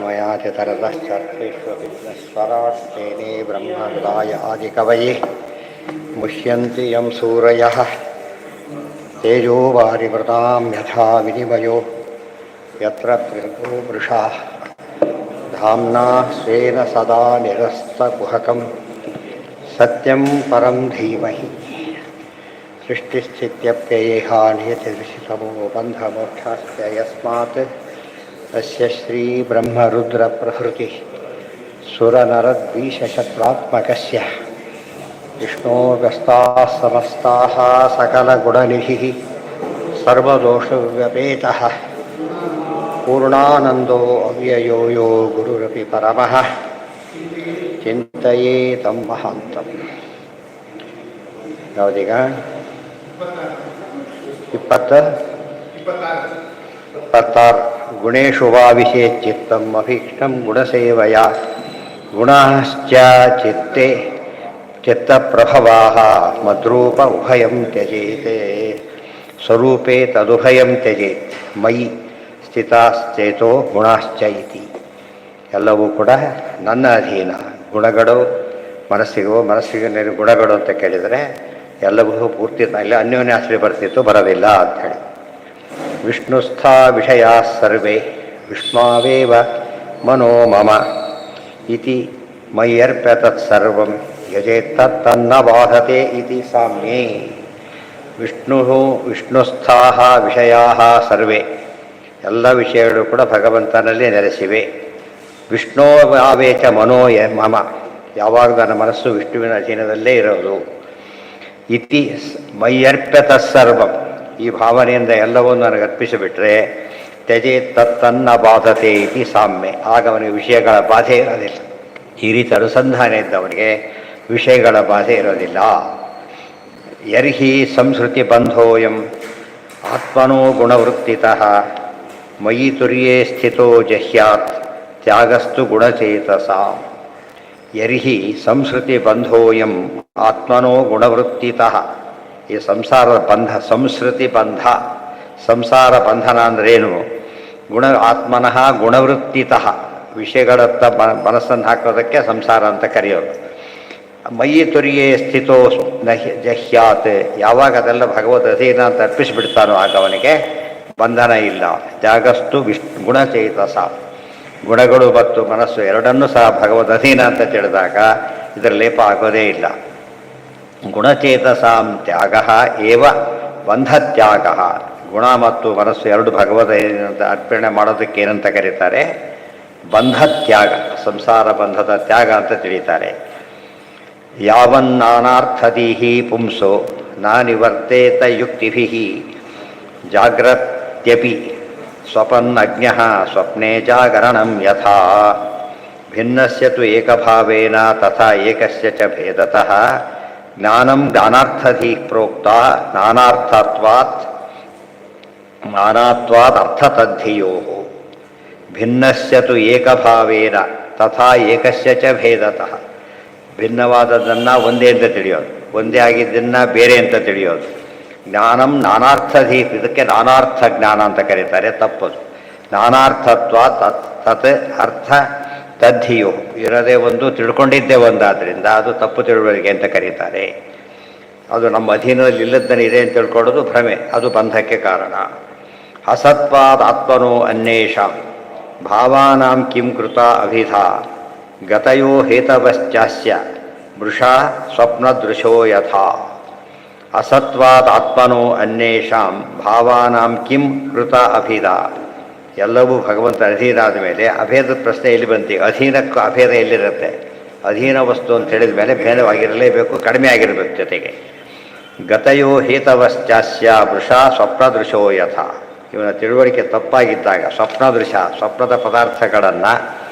तन्मयातितरतश्चर्तेष्वभिघ्नस्वराट्टेने ब्रह्महृदाय आदिकवये मुह्यन्ति यं सूरयः तेजो वारिवृतां यथा विनिमयो यत्र त्रिगो वृषाः धाम्ना स्वेन सदा निरस्तकुहकं सत्यं परं धीमहि सृष्टिस्थित्यप्ययेहानियतिर्षितमो बन्धमोक्षाश्च यस्मात् तस्य श्रीब्रह्मरुद्रप्रभृतिः सुरनरद्वीषशत्रात्मकस्य विष्णोर्व्यस्ताः समस्ताः सकलगुणनिधिः सर्वदोषव्यपेतः पूर्णानन्दो अव्ययो यो गुरुरपि परमः चिन्तयेतं महान्तम्. ಯಾವುದೀಗ 26 ಗುಣೇಶು ವಾ ವಿಷೇಚಿತ್ತಂ ಅಭೀಷ್ಟಂ ಗುಣಸೇವಯ ಗುಣಶ್ಚ ಚಿತ್ತೆ ಚಿತ್ತಪ್ರಭವಾಃ ಮದ್ರೂಪ ಉಭಯಂ ತ್ಯಜೇತ್ ಸ್ವರೂಪೇ ತದುಭಯಂ ತ್ಯಜೇತ್ ಮಯಿ ಸ್ಥಿತಾಶ್ಚೇತೋ ಗುಣಾಶ್ಚ ಇತಿ. ಎಲ್ಲವೂ ಕೂಡ ನನ್ನ ಅಧೀನ. ಗುಣಗಳು ಮನಸ್ಸಿಗೆ ಗುಣಗಳು ಅಂತ ಕೇಳಿದರೆ ಎಲ್ಲವೂ ಪೂರ್ತಿ ಇಲ್ಲ, ಅನ್ಯೋನ್ಯಾಶ್ರಯ ಬರ್ತಿತ್ತು, ಬರೋದಿಲ್ಲ ಅಂಥೇಳಿ. ವಿಷ್ಣುಸ್ಥಾ ವಿಷಯಾ ಸರ್ವೇ ವಿಷ್ಣಾವೇವ ಮನೋ ಮಮ ಇತಿ ಮಯ್ಯರ್ಪ್ಯ ತತ್ಸರ್ವಂ ಯಜೇತ್ತನ್ನ ಬಾಧತೆ ಇತಿ ಸಾಮ್ಯೇ. ವಿಷ್ಣುಸ್ಥಾ ವಿಷಯಾ ಸರ್ವೇ, ಎಲ್ಲ ವಿಷಯಗಳು ಕೂಡ ಭಗವಂತನಲ್ಲಿ ನೆಲೆಸಿವೆ. ವಿಷ್ಣೋ ಆವೇಚ ಮನೋ ಮಮ, ಯಾವಾಗ ನನ್ನ ಮನಸ್ಸು ವಿಷ್ಣುವಿನ ಅಧೀನದಲ್ಲೇ ಇರೋದು. ಇತಿ ಮಯ್ಯರ್ಪ್ಯ ತತ್ಸರ್ವಂ, ಈ ಭಾವನೆಯಿಂದ ಎಲ್ಲವನ್ನೂ ನನಗೆ ಅರ್ಪಿಸಿಬಿಟ್ರೆ ತ್ಯಜೆ ತತ್ತನ್ನ ಬಾಧತೆ ಇತಿ ಸಾಮ್ಯೆ, ಆಗ ಅವನಿಗೆ ವಿಷಯಗಳ ಬಾಧೆ ಇರೋದಿಲ್ಲ. ಈ ರೀತಿ ಅನುಸಂಧಾನ ಇದ್ದವನಿಗೆ ವಿಷಯಗಳ ಬಾಧೆ ಇರೋದಿಲ್ಲ. ಯರ್ಹಿ ಸಂಸ್ಕೃತಿ ಬಂಧೋಯಂ ಆತ್ಮನೋ ಗುಣವೃತ್ತಿತಃ ಮಯಿ ತುರ್ಯೇ ಸ್ಥಿತೋ ಜಹ್ಯಾತ್ ತ್ಯಾಗಸ್ತು ಗುಣಚೇತಸಾಂ. ಯರ್ಹಿ ಸಂಸ್ಕೃತಿ ಬಂಧೋಯಂ ಆತ್ಮನೋ ಗುಣವೃತ್ತಿತಃ, ಈ ಸಂಸಾರದ ಬಂಧ, ಸಂಸ್ಕೃತಿ ಬಂಧ, ಸಂಸಾರ ಬಂಧನ ಅಂದ್ರೇನು? ಆತ್ಮನಃ ಗುಣವೃತ್ತಿತಃ, ವಿಷಯಗಳತ್ತ ಮನಸ್ಸನ್ನು ಹಾಕೋದಕ್ಕೆ ಸಂಸಾರ ಅಂತ ಕರೆಯೋದು. ಮಯಿ ತುರಿಯೇ ಸ್ಥಿತೋ ಜಹ್ಯಾತ್, ಯಾವಾಗ ಅದೆಲ್ಲ ಭಗವದ್ ಅಧೀನ ಅಂತ ಅರ್ಪಿಸಿಬಿಡ್ತಾನೋ ಆಗ ಅವನಿಗೆ ಬಂಧನ ಇಲ್ಲ. ತ್ಯಾಗಸ್ತು ಗುಣಚೇತಸ, ಗುಣಗಳು ಮತ್ತು ಮನಸ್ಸು ಎರಡನ್ನೂ ಸಹ ಭಗವದ್ ಅಧೀನ ಅಂತ ತಿಳಿದಾಗ ಇದರ ಲೇಪ ಆಗೋದೇ ಇಲ್ಲ. ಗುಣಚೇತಸಾಂ ತ್ಯಾಗ ಏವ ಬಂಧತ್ಯಾಗ. ಗುಣ ಮತ್ತು ಮನಸ್ಸು ಎರಡು ಭಗವದ್ ಅಂತ ಅರ್ಪಣೆ ಮಾಡೋದಕ್ಕೆ ಏನಂತ ಕರೀತಾರೆ? ಬಂಧತ್ಯಾಗ, ಸಂಸಾರ ಬಂಧದ ತ್ಯಾಗ ಅಂತ ತಿಳಿತಾರೆ. ಯಾವನ್ನಾನಾರ್ಥದೀಹಿ ಪುಂಸೋ ನ ನಿವರ್ತೇತ ಯುಕ್ತಿಭಿಃ ಜಾಗ್ರತ್ಯಪಿ ಸ್ವಪನ್ನಜ್ಞಃ ಸ್ವಪ್ನೆ ಜಾಗರಣಂ ಯಥಾ ಭಿನ್ನಸ್ಯ ತು ಏಕಭಾವೇನ ತಥಾ ಏಕಸ್ಯ ಚ ಭೇದತಃ ಜ್ಞಾನಂ ಜ್ಞಾನಾರ್ಥಧೀಃ ಪ್ರೋಕ್ತ ನಾನಾರ್ಥತ್ವಾತ್ ಅರ್ಥತದ್ಧಿಯೋಃ ಭಿನ್ನಸ್ಯ ತು ಏಕಭಾವೇನ ತಥಾ ಏಕಸ್ಯ ಚ ಭೇದತಃ. ಭಿನ್ನವಾದದ್ದನ್ನು ಒಂದೇ ಅಂತ ತಿಳಿಯೋದು, ಒಂದೇ ಆಗಿದ್ದನ್ನು ಬೇರೆ ಅಂತ ತಿಳಿಯೋದು. ಜ್ಞಾನಂ ನಾನಾರ್ಥಧೀಃ, ಇದಕ್ಕೆ ನಾನಾರ್ಥ ಜ್ಞಾನ ಅಂತ ಕರೀತಾರೆ, ತಪ್ಪದು. ನಾನಾರ್ಥತ್ವ ತತ್ ಅರ್ಥ ತದ್ಧಿಯೋ, ಇರೋದೇ ಒಂದು ತಿಳ್ಕೊಂಡಿದ್ದೇ ಒಂದಾದ್ದರಿಂದ ಅದು ತಪ್ಪು ತಿಳುವಳಿಕೆ ಅಂತ ಕರೀತಾರೆ. ಅದು ನಮ್ಮ ಅಧೀನದಲ್ಲಿ ಇಲ್ಲದನ್ನು ಇದೆ ಅಂತ ತಿಳ್ಕೊಳ್ಳೋದು ಭ್ರಮೆ, ಅದು ಬಂಧಕ್ಕೆ ಕಾರಣ. ಅಸತ್ವಾದ ಆತ್ಮನೋ ಅನ್ಯೇಷಾಂ ಭಾವಾನಾಂ ಕಿಂ ಕೃತ ಅಭಿಧಾ ಗತಯೋ ಹೇತವಶ್ಚಾಸ್ಯ ಮೃಷಾ ಸ್ವಪ್ನದೃಶೋ ಯಥಾ. ಅಸತ್ವಾದ ಆತ್ಮನೋ ಅನ್ಯೇಷಾಂ ಭಾವಾನಾಂ ಕಿಂ ಕೃತ ಅಭಿಧ. ಎಲ್ಲವೂ ಭಗವಂತ ಅಧೀನ ಆದ ಮೇಲೆ ಅಭೇದದ ಪ್ರಶ್ನೆ ಎಲ್ಲಿ ಬಂತು? ಅಧೀನಕ್ಕೂ ಅಭೇದ ಎಲ್ಲಿರುತ್ತೆ? ಅಧೀನ ವಸ್ತು ಅಂತ ಹೇಳಿದ ಮೇಲೆ ಭೇದವಾಗಿರಲೇಬೇಕು, ಕಡಿಮೆ ಆಗಿರಬೇಕು. ಜೊತೆಗೆ ಗತಯೋ ಹೇತವಶ್ಚಾಸ್ಯ ವೃಷಾ ಸ್ವಪ್ನದೃಶೋ ಯಥ. ಇವನ ತಿಳುವಳಿಕೆ ತಪ್ಪಾಗಿದ್ದಾಗ ಸ್ವಪ್ನದ ಪದಾರ್ಥಗಳನ್ನು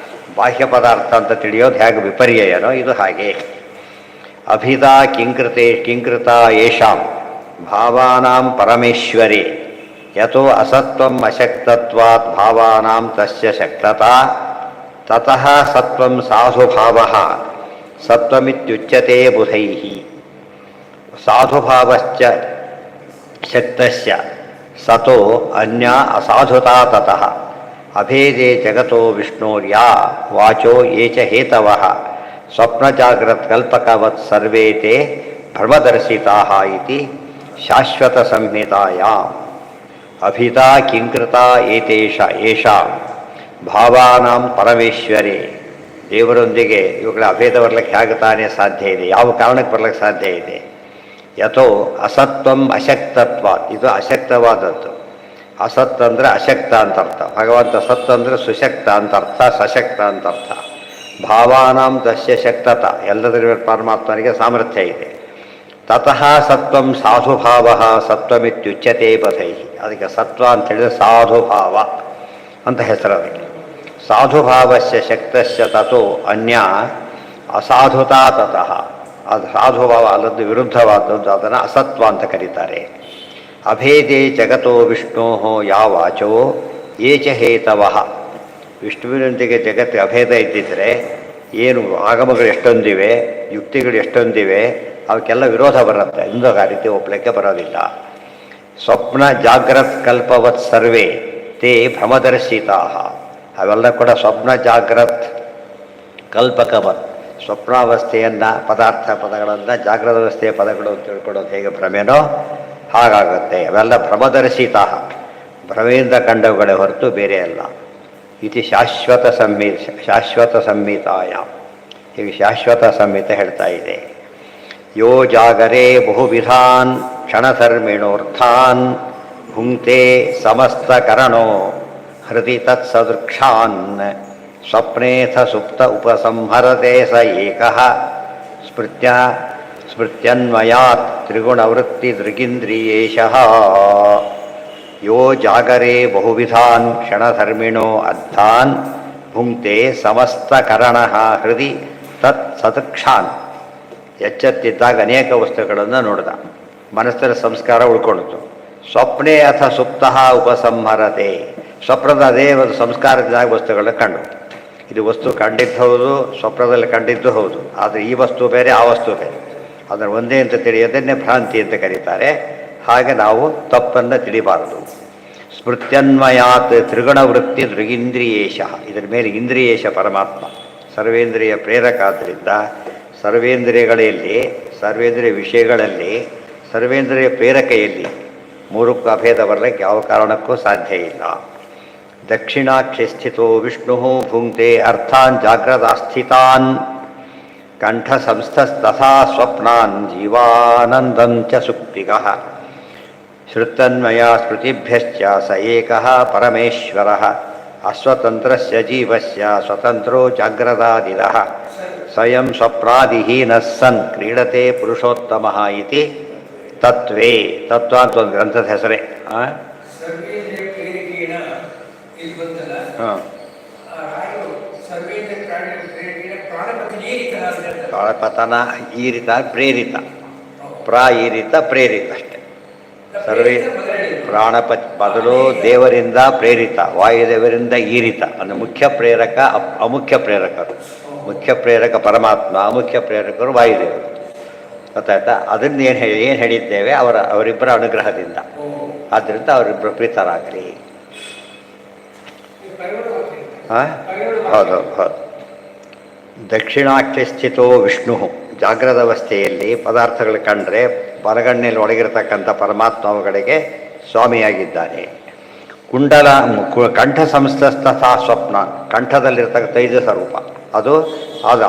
ಬಾಹ್ಯ ಪದಾರ್ಥ ಅಂತ ತಿಳಿಯೋದು ಹೇಗೆ ವಿಪರ್ಯಯನೋ ಇದು ಹಾಗೆ. ಅಭಿಧಾ ಕಿಂಕೃತ ಯೇಷಾಂ ಭಾವಾನಾಂ ಪರಮೇಶ್ವರೇ ಯತೋ ಅಸತ್ವಂ ಅಶಕ್ತತ್ವಾತ್ ಭಾವಾನಾಂ ತಸ್ಯ ಶಕ್ತತಾ ತತಃ ಸತ್ವಂ ಸಾಧುಭಾವಃ ಸತ್ವಮಿತ್ಯುಚ್ಯತೆ ಬುಧೈಃ. ಸಾಧುಭಾವಶ್ಚ ಶಕ್ತಸ್ಯ ಸತೋ ಅನ್ಯ ಅಸಾಧುತಾ ತತಃ ಅಭೇದೇ ಜಗತೋ ವಿಷ್ಣೋರ್ಯಾ ವಾಚೋ ಯೇ ಚ ಹೇತವಃ ಸ್ವಪ್ನಜಾಗ್ರತ್ಕಲ್ಪಕವತ್ ಸರ್ವೇ ತೇ ಭ್ರಮದರ್ಶಿತಾಃ ಇತಿ ಶಾಶ್ವತ ಸಂಹಿತಾಯಾಮ್ ಅಭಿತಾ ಕಿಂಕೃತಾ ಏತೇಷ ಏಷಾಂ ಭಾವಾನಾಂ ಪರಮೇಶ್ವರೇ. ದೇವರೊಂದಿಗೆ ಇವುಗಳ ಅಭೇದ ಬರ್ಲಿಕ್ಕೆ ಹೇಗೆ ತಾನೇ ಸಾಧ್ಯ ಇದೆ, ಯಾವ ಕಾರಣಕ್ಕೆ ಬರ್ಲಿಕ್ಕೆ ಸಾಧ್ಯ ಇದೆ? ಯಥೋ ಅಸತ್ವಂ ಅಶಕ್ತತ್ವ, ಇದು ಅಶಕ್ತವಾದದ್ದು. ಅಸತ್ ಅಂದರೆ ಅಶಕ್ತ ಅಂತ ಅರ್ಥ. ಭಗವಂತ ಸತ್ ಅಂದರೆ ಸುಶಕ್ತ ಅಂತ ಅರ್ಥ, ಸಶಕ್ತ ಅಂತ ಅರ್ಥ. ಭಾವಾನಾಂ ತಸ್ಯ ಶಕ್ತತ, ಎಲ್ಲದರ ಪರಮಾತ್ಮನಿಗೆ ಸಾಮರ್ಥ್ಯ ಇದೆ. ತತಃ ಸತ್ವಂ ಸಾಧುಭಾವ ಸತ್ವಮಿತ್ಯುಚ್ಯತೆ ಪಥೈ. ಅದಕ್ಕೆ ಸತ್ವ ಅಂತ ಹೇಳಿದ್ರೆ ಸಾಧುಭಾವ ಅಂತ ಹೆಸರು. ಅದಕ್ಕೆ ಸಾಧುಭಾವಸ್ಯ ಶಕ್ತಸ್ಯ ತಥೋ ಅನ್ಯ ಅಸಾಧುತಾ ತತಃ. ಅದು ಸಾಧುಭಾವ ಅಲ್ಲದ್ದು ವಿರುದ್ಧವಾದದ್ದು, ಅದನ್ನು ಅಸತ್ವ ಅಂತ ಕರೀತಾರೆ. ಅಭೇದೇ ಜಗತೋ ವಿಷ್ಣೋ ಯಾವಾಚೋ ಯೇ ಚ ಹೇತವಃ. ವಿಷ್ಣುವಿನೊಂದಿಗೆ ಜಗತ್ತಿಗೆ ಅಭೇದ ಇದ್ದಿದ್ದರೆ ಏನು ಆಗಮಗಳು ಎಷ್ಟೊಂದಿವೆ, ಯುಕ್ತಿಗಳು ಎಷ್ಟೊಂದಿವೆ, ಅವಕ್ಕೆಲ್ಲ ವಿರೋಧ ಬರುತ್ತೆ. ಇನ್ನೊಂದು ಆ ರೀತಿ ಒಪ್ಪಲಿಕ್ಕೆ ಬರೋದಿಲ್ಲ. ಸ್ವಪ್ನ ಜಾಗ್ರತ್ ಕಲ್ಪವತ್ ಸರ್ವೇ ತೇ ಭ್ರಮದರ್ಶಿತಾ. ಅವೆಲ್ಲ ಕೂಡ ಸ್ವಪ್ನ ಜಾಗ್ರತ್ ಕಲ್ಪಕವತ್, ಸ್ವಪ್ನಾವಸ್ಥೆಯನ್ನು ಪದಾರ್ಥಗಳನ್ನು ಜಾಗ್ರತ ಅವಸ್ಥೆಯ ಪದಗಳು ಅಂತ ತಿಳ್ಕೊಳ್ಳೋದು ಹೇಗೆ ಭ್ರಮೆನೋ ಹಾಗಾಗುತ್ತೆ. ಅವೆಲ್ಲ ಭ್ರಮದರ್ಶಿತ, ಭ್ರಮೆಯಿಂದ ಕಂಡವುಗಳೇ ಹೊರತು ಬೇರೆ ಅಲ್ಲ. ಇತಿ ಶಾಶ್ವತ ಸಂಹಿತಾಯ, ಹೀಗೆ ಶಾಶ್ವತ ಸಂಹಿತೆ ಹೇಳ್ತಾ ಇದೆ. ಯೋ ಜಾಗರೇ ಬಹುವಿಧಾನ್ ಕ್ಷಣಧರ್ಮಿಣೋರ್ಥಾನ್ ಭುಂಕ್ತೆ ಸಮಸ್ತಕರಣೋ ಹೃದಿ ತತ್ಸದೃಕ್ಷಾನ್ ಸ್ವಪ್ನೇಥ ಸುಪ್ತ ಉಪಸಂಹರತೆ ಸ ಏಕಃ ಸ್ಮೃತ್ಯನ್ವಯಾತ್ ತ್ರಿಗುಣವೃತ್ತಿ ದೃಗಿಂದ್ರಿಯೇಶಃ. ಯೋ ಜಾಗರೇ ಬಹುವಿಧಾನ್ ಕ್ಷಣಧರ್ಮಿಣೋ ಅರ್ಥಾನ್ ಭುಂಕ್ತೆ ಸಮಸ್ತಕರಣ ಹೃದಿ ತತ್ ಸದೃಕ್ಷಾನ್. ಎಚ್ಚೆತ್ತಿದ್ದಾಗ ಅನೇಕ ವಸ್ತುಗಳನ್ನು ನೋಡಿದ, ಮನಸ್ಸಿನ ಸಂಸ್ಕಾರ ಉಳ್ಕೊಂಡಿತು. ಸ್ವಪ್ನೇ ಅಥ ಸುಪ್ತ ಉಪಸಂಹರತೆ, ಸ್ವಪ್ನದ ಅದೇ ಒಂದು ಸಂಸ್ಕಾರದಿಂದಾಗ ವಸ್ತುಗಳನ್ನ ಕಂಡು. ಇದು ವಸ್ತು ಕಂಡಿದ್ದು ಹೌದು, ಸ್ವಪ್ನದಲ್ಲಿ ಕಂಡಿದ್ದು ಹೌದು, ಆದರೆ ಈ ವಸ್ತು ಬೇರೆ, ಆ ವಸ್ತು ಬೇರೆ. ಅದನ್ನು ಒಂದೇ ಅಂತ ತಿಳಿಯೋದನ್ನೇ ಭ್ರಾಂತಿ ಅಂತ ಕರೀತಾರೆ. ಹಾಗೆ ನಾವು ತಪ್ಪನ್ನು ತಿಳಿಬಾರದು. ಸ್ಮೃತ್ಯನ್ವಯಾತ್ ತ್ರಿಗುಣವೃತ್ತಿ ದೃಗಿಂದ್ರಿಯೇಶ, ಇದರ ಮೇಲೆ ಇಂದ್ರಿಯೇಶ ಪರಮಾತ್ಮ ಸರ್ವೇಂದ್ರಿಯ ಪ್ರೇರಕ. ಆದ್ದರಿಂದ ಸರ್ವೇಂದ್ರಿಯಗಳಲ್ಲಿ, ಸರ್ವೇಂದ್ರಿಯ ವಿಷಯಗಳಲ್ಲಿ, ಸರ್ವೇಂದ್ರಿಯ ಪ್ರೇರಕೆಯಲ್ಲಿ ಮೂರಕ್ಕೂ ಅಭೇದ ಬರಲಿಕ್ಕೆ ಯಾವ ಕಾರಣಕ್ಕೂ ಸಾಧ್ಯ ಇಲ್ಲ. ದಕ್ಷಿಣಾಕ್ಷಿ ಸ್ಥಿತೋ ವಿಷ್ಣು ಭುಂಕ್ತೆ ಅರ್ಥಾನ್ ಜಾಗ್ರತಾಸ್ಥಿತಾನ್ ಕಂಠ ಸಂಸ್ಥಸ್ತಥಾ ಸ್ವಪ್ನಾನ್ ಜೀವಾನಂದಂಚ ಸುಪ್ತಿಗಃ ಶ್ರುತನ್ಮಯ ಸ್ಮೃತಿಭ್ಯಶ್ಚ ಸ ಏಕಃ ಪರಮೇಶ್ವರಃ ಅಸ್ವತಂತ್ರಸ್ಯ ಜೀವಸ್ಯ ಸ್ವತಂತ್ರೋ ಜಾಗ್ರದಾದಿನಃ ಸ್ವಯಂ ಸ್ವಪ್ನಾದಿಹೀನಃ ಸನ್ ಕ್ರೀಡತೆ ಪುರುಷೋತ್ತಮಃ ಇತಿ ತತ್ವೇ. ತತ್ವ ಅಂತ ಒಂದು ಗ್ರಂಥದ ಹೆಸರೇ. ಪ್ರಾಣಪತನ ಈರಿತ ಪ್ರೇರಿತ, ಪ್ರಾಈರಿತ ಪ್ರೇರಿತ ಅಷ್ಟೆ. ಸರ್ವೇ ಪ್ರಾಣಪತಿ ಬದಲು ದೇವರಿಂದ ಪ್ರೇರಿತ, ವಾಯುದೇವರಿಂದ ಈರಿತ. ಅಂದರೆ ಮುಖ್ಯ ಪ್ರೇರಕ ಅಮುಖ್ಯ ಪ್ರೇರಕರು. ಮುಖ್ಯ ಪ್ರೇರಕ ಪರಮಾತ್ಮ, ಅಮುಖ್ಯ ಪ್ರೇರಕರು ವಾಯುದೇವರು. ಗೊತ್ತಾಯ್ತಾ? ಅದನ್ನು ಏನು ಹೇಳಿದ್ದೇವೆ ಅವರಿಬ್ಬರ ಅನುಗ್ರಹದಿಂದ. ಆದ್ದರಿಂದ ಅವರಿಬ್ಬರು ಪ್ರೀತರಾಗಲಿ. ಹೌದು ಹೌದು. ದಕ್ಷಿಣಾಕ್ಷಿ ಸ್ಥಿತೋ ವಿಷ್ಣು, ಜಾಗ್ರದ ಅವಸ್ಥೆಯಲ್ಲಿ ಪದಾರ್ಥಗಳು ಕಂಡ್ರೆ ಬಲಗಣ್ಣಲ್ಲಿ ಒಳಗಿರತಕ್ಕಂಥ ಪರಮಾತ್ಮ ಅವುಗಳಿಗೆ ಸ್ವಾಮಿಯಾಗಿದ್ದಾನೆ. ಕುಂಡಲ ಕಂಠ ಸಂಸ್ಥಾ ಸ್ವಪ್ನ, ಕಂಠದಲ್ಲಿರ್ತಕ್ಕ ತೈಜಸ ರೂಪ ಅದು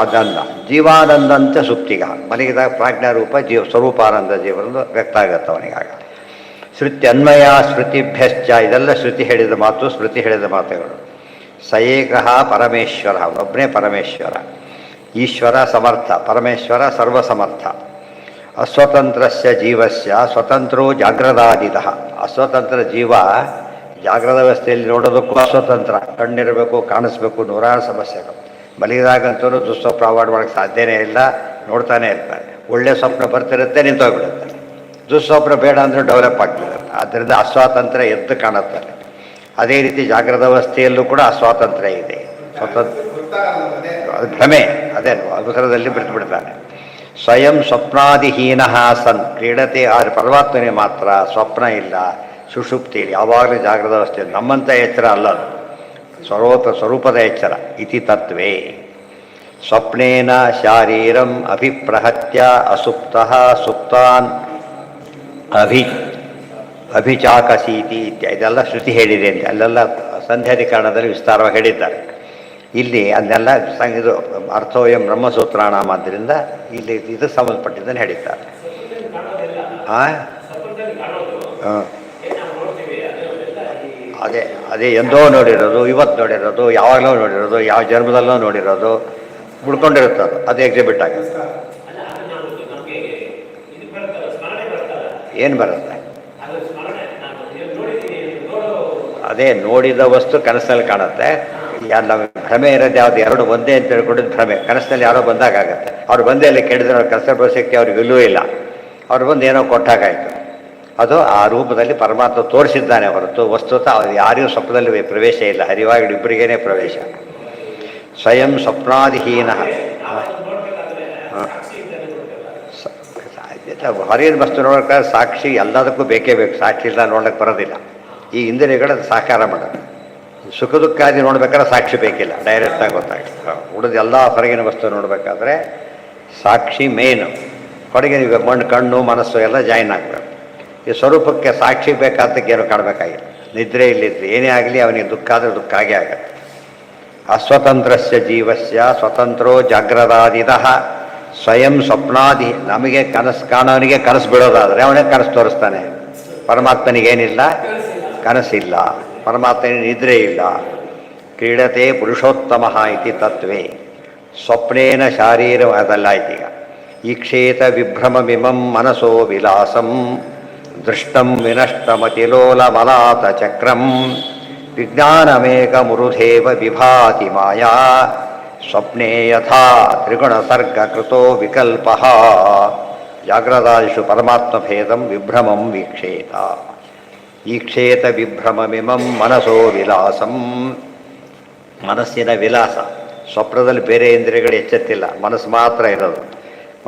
ಅದನ್ನ ಜೀವಾನಂದಂತ ಸುಪ್ತಿಗ, ಮಲಗಿದಾಗ ಪ್ರಾಜ್ಞಾರೂಪ ಸ್ವರೂಪಾನಂದ ಜೀವನದು ವ್ಯಕ್ತ ಆಗುತ್ತೆ ಅವನಿಗಾಗ. ಶ್ರುತಿ ಅನ್ವಯ ಸ್ಮೃತಿಭ್ಯಶ್ಚ, ಇದೆಲ್ಲ ಶ್ರುತಿ ಹೇಳಿದ ಮಾತು, ಸ್ಮೃತಿ ಹೇಳಿದ ಮಾತುಗಳು. ಸ ಏಕಃ ಪರಮೇಶ್ವರ, ಒಬ್ಬನೇ ಪರಮೇಶ್ವರ. ಈಶ್ವರ ಸಮರ್ಥ, ಪರಮೇಶ್ವರ ಸರ್ವಸಮರ್ಥ. ಅಸ್ವತಂತ್ರಸ್ಯ ಜೀವಸ್ಯ ಸ್ವತಂತ್ರೋ ಜಾಗ್ರದಾದಿತ. ಅಸ್ವತಂತ್ರ ಜೀವ ಜಾಗ್ರದ ವ್ಯವಸ್ಥೆಯಲ್ಲಿ ನೋಡೋದಕ್ಕೂ ಅಸ್ವತಂತ್ರ. ಕಣ್ಣಿರಬೇಕು, ಕಾಣಿಸ್ಬೇಕು, ನೂರಾರು ಸಮಸ್ಯೆಗಳು. ಮಲಗಿದಾಗಂತೂ ದುಸ್ವಪ್ನ ಅವಾಯ್ಡ್ ಮಾಡೋಕ್ಕೆ ಸಾಧ್ಯನೇ ಇಲ್ಲ, ನೋಡ್ತಾನೆ ಇರ್ತಾರೆ. ಒಳ್ಳೆ ಸ್ವಪ್ನ ಬರ್ತಿರುತ್ತೆ, ನಿಂತೋಗ್ಬಿಡುತ್ತೆ. ದುಸ್ವಪ್ನ ಬೇಡ ಅಂದರೆ ಡೆವಲಪ್ ಆಗ್ತಿರುತ್ತೆ. ಆದ್ದರಿಂದ ಅಸ್ವಾತಂತ್ರ್ಯ ಎದ್ದು ಕಾಣುತ್ತಾರೆ. ಅದೇ ರೀತಿ ಜಾಗ್ರದ ಅವಸ್ಥೆಯಲ್ಲೂ ಕೂಡ ಅಸ್ವಾತಂತ್ರ್ಯ ಇದೆ. ಸ್ವತಂತ್ರ ಅದು ಭ್ರಮೆ, ಅದೇನು ಅವಸರದಲ್ಲಿ ಬಿಡ್ತಾನೆ. ಸ್ವಯಂ ಸ್ವಪ್ನಾದಿಹೀನ ಸನ್ ಕ್ರೀಡತೆ. ಆದರೆ ಪರಮಾತ್ಮನೇ ಮಾತ್ರ ಸ್ವಪ್ನ ಇಲ್ಲ, ಸುಷುಪ್ತಿ ಇಲ್ಲ, ಯಾವಾಗಲೂ ಜಾಗ್ರದ ಅವಸ್ಥೆ. ನಮ್ಮಂಥ ಎಚ್ಚರ ಅಲ್ಲ ಅದು. ಸ್ವರೂಪದ ಎಚ್ಚರ ಇತಿ ತತ್ವೇ ಸ್ವಪ್ನೇನ ಶಾರೀರಂ ಅಭಿಪ್ರಹತ್ಯ ಅಸುಪ್ತಃ ಸುಪ್ತಾನ್ ಅಭಿಚಾಕಸೀತಿ ಇತ್ಯಾದಿ ಇದೆಲ್ಲ ಶ್ರುತಿ ಹೇಳಿದೆ ಅಂತ ಅಲ್ಲೆಲ್ಲ ಸಂಧ್ಯಾಧಿಕರಣದಲ್ಲಿ ವಿಸ್ತಾರವಾಗಿ ಹೇಳಿದ್ದಾರೆ. ಇಲ್ಲಿ ಅದನ್ನೆಲ್ಲ ಇದು ಅರ್ಥೋಯಂ ಬ್ರಹ್ಮಸೂತ್ರಾಣಾಮ ಆದ್ದರಿಂದ ಇಲ್ಲಿ ಇದು ಸಂಬಂಧಪಟ್ಟಿದ್ದನ್ನು ಹೇಳಿದ್ದಾರೆ. ಅದೇ ಎಂದೋ ನೋಡಿರೋದು, ಇವತ್ತು ನೋಡಿರೋದು, ಯಾವಾಗಲೂ ನೋಡಿರೋದು, ಯಾವ ಜನ್ಮದಲ್ಲೋ ನೋಡಿರೋದು ಉಳ್ಕೊಂಡಿರುತ್ತದು, ಅದು ಎಕ್ಸಿಬಿಟ್ ಆಗುತ್ತೆ. ಏನು ಬರುತ್ತೆ? ಅದೇ ನೋಡಿದ ವಸ್ತು ಕನಸಲ್ಲಿ ಕಾಣುತ್ತೆ. ನಮಗೆ ಭ್ರಮೆ ಇರೋದು ಯಾವುದು? ಎರಡು ಒಂದೇ ಅಂತ ಹೇಳ್ಕೊಂಡಿದ್ದು ಭ್ರಮೆ. ಕನಸಿನಲ್ಲಿ ಯಾರೋ ಬಂದಾಗ ಆಗುತ್ತೆ. ಅವ್ರು ಬಂದೇ ಅಲ್ಲಿ ಕೇಳಿದ್ರೆ ಅವ್ರ ಕನಸಲ್ಲಿ ಬರೋಸಕ್ಕೆ ಅವ್ರಿಗೆ ಇಲ್ಲೂ ಇಲ್ಲ. ಅವ್ರು ಬಂದು ಏನೋ ಕೊಟ್ಟಾಗಾಯಿತು. ಅದು ಆ ರೂಪದಲ್ಲಿ ಪರಮಾತ್ಮ ತೋರಿಸಿದ್ದಾನೆ ಹೊರತು ವಸ್ತುತ ಯಾರಿಗೂ ಸ್ವಪ್ನದಲ್ಲಿ ಪ್ರವೇಶ ಇಲ್ಲ. ಹರಿವಾಗಿ ಇಬ್ಬರಿಗೇನೆ ಪ್ರವೇಶ. ಸ್ವಯಂ ಸ್ವಪ್ನಾದಿಹೀನ ಹೊರಗಿನ ವಸ್ತು ನೋಡೋಕೆ ಸಾಕ್ಷಿ ಎಲ್ಲದಕ್ಕೂ ಬೇಕೇ ಬೇಕು. ಸಾಕ್ಷಿ ಇಲ್ಲ ನೋಡ್ಲಿಕ್ಕೆ ಬರೋದಿಲ್ಲ. ಈ ಇಂದ್ರಿಯಗಳು ಸಾಕಾರ ಮಾಡೋದು. ಸುಖ ದುಃಖಾದಿ ನೋಡ್ಬೇಕಾದ್ರೆ ಸಾಕ್ಷಿ ಬೇಕಿಲ್ಲ, ಡೈರೆಕ್ಟಾಗಿ ಗೊತ್ತಾಗುತ್ತೆ. ಉಳಿದ ಎಲ್ಲ ಹೊರಗಿನ ವಸ್ತು ನೋಡಬೇಕಾದ್ರೆ ಸಾಕ್ಷಿ ಮೇನು. ಹೊರಗಿನ ಮಣ್ಣು, ಕಣ್ಣು, ಮನಸ್ಸು ಎಲ್ಲ ಜಾಯಿನ್ ಆಗಬೇಕು. ಈ ಸ್ವರೂಪಕ್ಕೆ ಸಾಕ್ಷಿ ಬೇಕಾದಕ್ಕೆ ಏನು ಕಾಣಬೇಕಾಗಿಲ್ಲ. ನಿದ್ರೆ ಇಲ್ಲಿದ್ರೆ ಏನೇ ಆಗಲಿ ಅವನಿಗೆ ದುಃಖ ಆದರೆ ದುಃಖ ಆಗೇ ಆಗುತ್ತೆ. ಅಸ್ವತಂತ್ರಸ್ಯ ಜೀವಸ್ಯ ಸ್ವತಂತ್ರೋ ಜಾಗ್ರದಾದಿದಃ ಸ್ವಯಂ ಸ್ವಪ್ನಾದಿ. ನಮಗೆ ಕನಸು ಕಾಣೋನಿಗೆ ಕನಸು ಬಿಡೋದಾದರೆ ಅವನಿಗೆ ಕನಸು ತೋರಿಸ್ತಾನೆ. ಪರಮಾತ್ಮನಿಗೇನಿಲ್ಲ, ಕನಸಿಲ್ಲ. ಪರಮಾತ್ಮನಿಗೆ ನಿದ್ರೆ ಇಲ್ಲ. ಕ್ರೀಡತೆ ಪುರುಷೋತ್ತಮ ಇತಿ ತತ್ವೇ ಸ್ವಪ್ನೇನ ಶಾರೀರ ಅದಲ್ಲ ಆಯ್ತೀಗ. ಈಕ್ಷೇತ ವಿಭ್ರಮಮಿಮಂ ಮನಸೋ ವಿಲಾಸಂ ದೃಷ್ಟಂ ವಿನಷ್ಟಮತಿಲೋಲಮಲಾತ ಚಕ್ರಂ ವಿಜ್ಞಾನಮೇಕಮುರುಧೇವ ವಿಭಾತಿ ಮಾಯಾ ಸ್ವಪ್ನೇ ಯಥಾ ತ್ರಿಗುಣಸರ್ಗಕೃತೋ ವಿಕಲ್ಪಃ ಜಾಗ್ರದಾದಿಷು ಪರಮಾತ್ಮಭೇದಂ ವಿಭ್ರಮಂ ವೀಕ್ಷೇತ. ಈಕ್ಷೇತ ವಿಭ್ರಮಮಿಮಂ ಮನಸೋ ವಿಲಾಸಂ. ಮನಸ್ಸಿನ ವಿಲಾಸ. ಸ್ವಪ್ನದಲ್ಲಿ ಬೇರೆ ಇಂದ್ರಿಯಗಳು ಎಚ್ಚೆತ್ತಿಲ್ಲ, ಮನಸ್ಸು ಮಾತ್ರ ಇರೋದು.